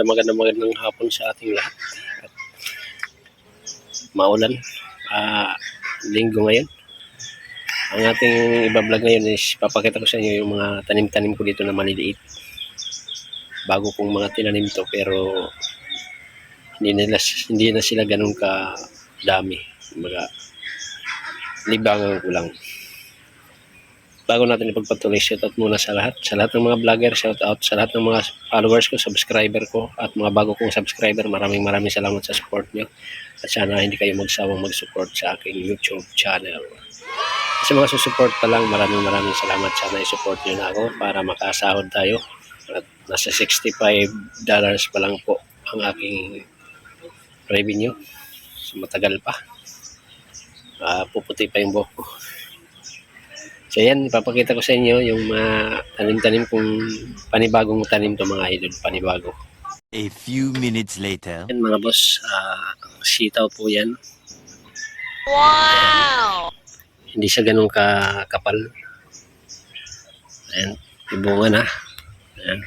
magandang hapon sa ating lahat. At maulan. Linggo ngayon. Ang ating ibablog ngayon is papakita ko sa inyo yung mga tanim-tanim ko dito na maliliit. Bago kong mga tinanim to, pero hindi na sila ganun ka dami. Mga libangan ko lang. Bago natin ipagpatuloy, shoutout muna sa lahat ng mga vlogger, shoutout sa lahat ng mga followers ko, subscriber ko, at mga bago kong subscriber, maraming salamat sa support nyo. At sana hindi kayo magsawang mag-support sa aking YouTube channel. Sa mga susuport pa lang, maraming salamat. Sana i-support nyo na ako para makasahod tayo. At nasa $65 pa lang po ang aking revenue. So, matagal pa. Puputi pa yung buhok ko. So yan, ipapakita ko sa inyo yung mga tanim-tanim kong panibagong tanim to mga idol, panibago. A few minutes later. Yan mga boss, sitaw po yan. Wow! Hindi siya ganun kakapal. Ayan, ibunga na. Ayan.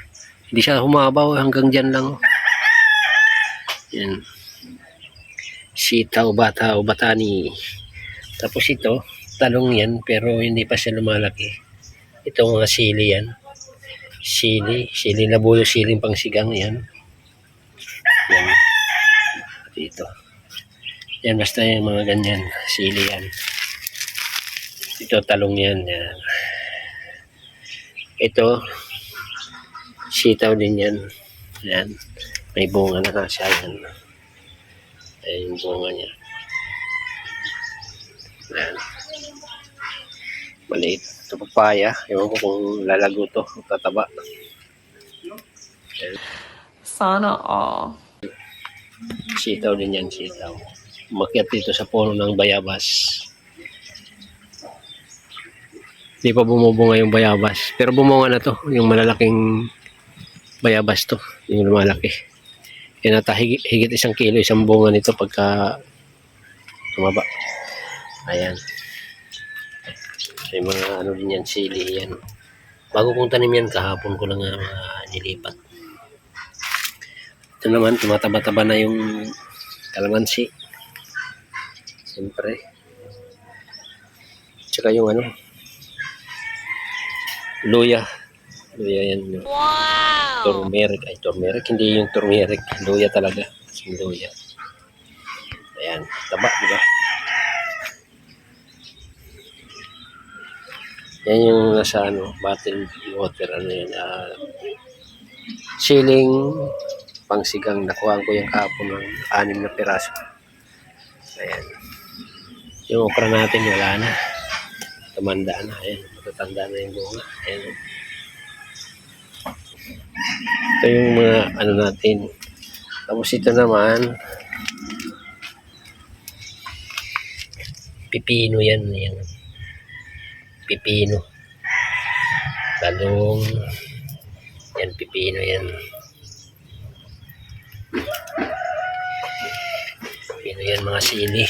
Hindi siya humabaw, hanggang dyan lang. Yan. Sitaw bata o batani. Tapos ito, talong yan, pero hindi pa siya lumalaki. Ito mga sili yan. Sili labuyo, siling pangsigang yan. Yan. At ito. Yan, basta yung mga ganyan. Sili yan. Ito, talong yan. Yan. Ito, sitaw din yan. Yan. May bunga na siya yan. Ayan yung bunga niya. Yan. Maliit. Ito papaya. Ewan ko kung lalago to. Tataba. Yan. Sana all. Sitaw din yan, sitaw. Umakyat dito sa puno ng bayabas. Hindi pa bumubunga yung bayabas. Pero bumunga na to. Yung malalaking bayabas to. Yung lumalaki. Kaya higit 1 kilo, isang bunga nito pagka tumaba. Ayan. May mga ano din yan, sili yan. Bago kong tanim yan, kahapon ko lang nilipat. Ito naman, tumataba-taba na yung kalamansi. Siyempre. Tsaka yung ano, luya. Luya yan. Wow! Turmeric. Ay, turmeric. Hindi yung turmeric. Luya talaga. Yung luya. Ayan. Taba, diba? Yan yung nasa ano, bottled water. Ano yan. Siling pangsigang. Nakuha ko yung kahapon ng 6 na piraso. Ayan. Yung okra natin, wala na. Tumanda na. Ayan. Matatanda na yung bunga. Ayan. Ito yung mga ano natin. Tapos ito naman, pipino yan. Yan. Pipino. Talong. Yan, pipino yan. Pipino yan, mga sili.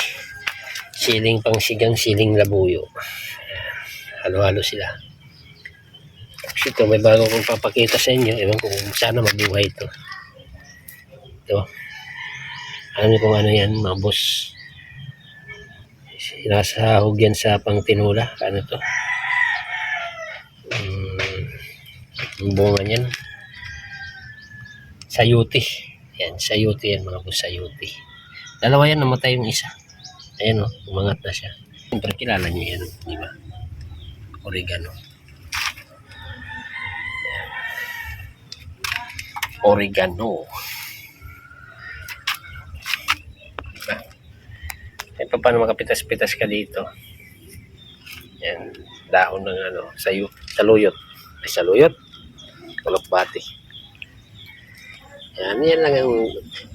Siling pangsigang, siling labuyo. Halo-halo sila. Tapos ito, may bago kong papakita sa inyo. Ewan ko kung sana mabuhay ito. Ito. Alam niyo kung ano yan, mga boss. Sinasahog yan sa pangtinula. Ano to? Yung bunga niyan. Sayuti. Yan, sayuti yan mga boss, sayuti. Dalawa yan, namatay yung isa. Ayan o, umangat na siya. Siyempre kilala nyo yan, di ba? Oregano. Oregano. Diba? E paano makapitas-pitas ka dito? Yan, dahon ng ano, saluyot. Ay, saluyot. Kalokbati. Yan lang ang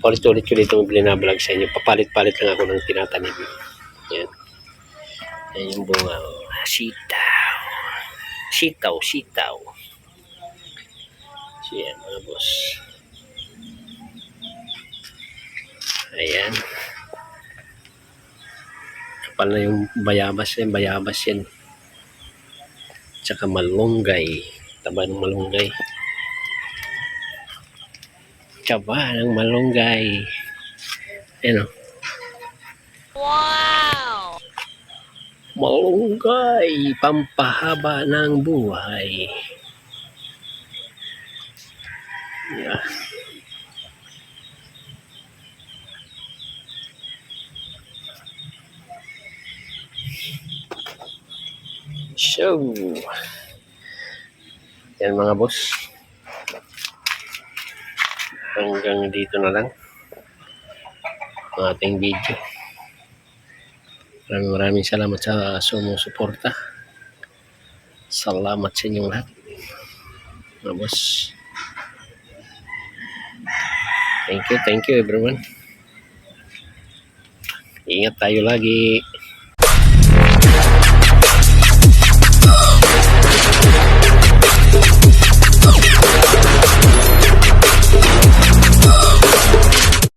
ulit-ulit ko dito binablog sa inyo. Papalit-palit lang ako ng tinatanim. Yan. Yan yung bunga. Sitaw. Sitaw. So yan mga boss. Ayan. Kapal na yung bayabas yan. Bayabas yan. Tsaka malunggay. Taba ng malunggay. Kaba ng malunggay. Ano? Wow! Malunggay, pampahaba ng buhay. Yeah. So, yan mga boss. Hanggang dito na lang ang ating video. Maraming salamat sa sumusuporta. Salamat sa inyong lahat. Mga boss. Thank you everyone. Ingat tayo lagi.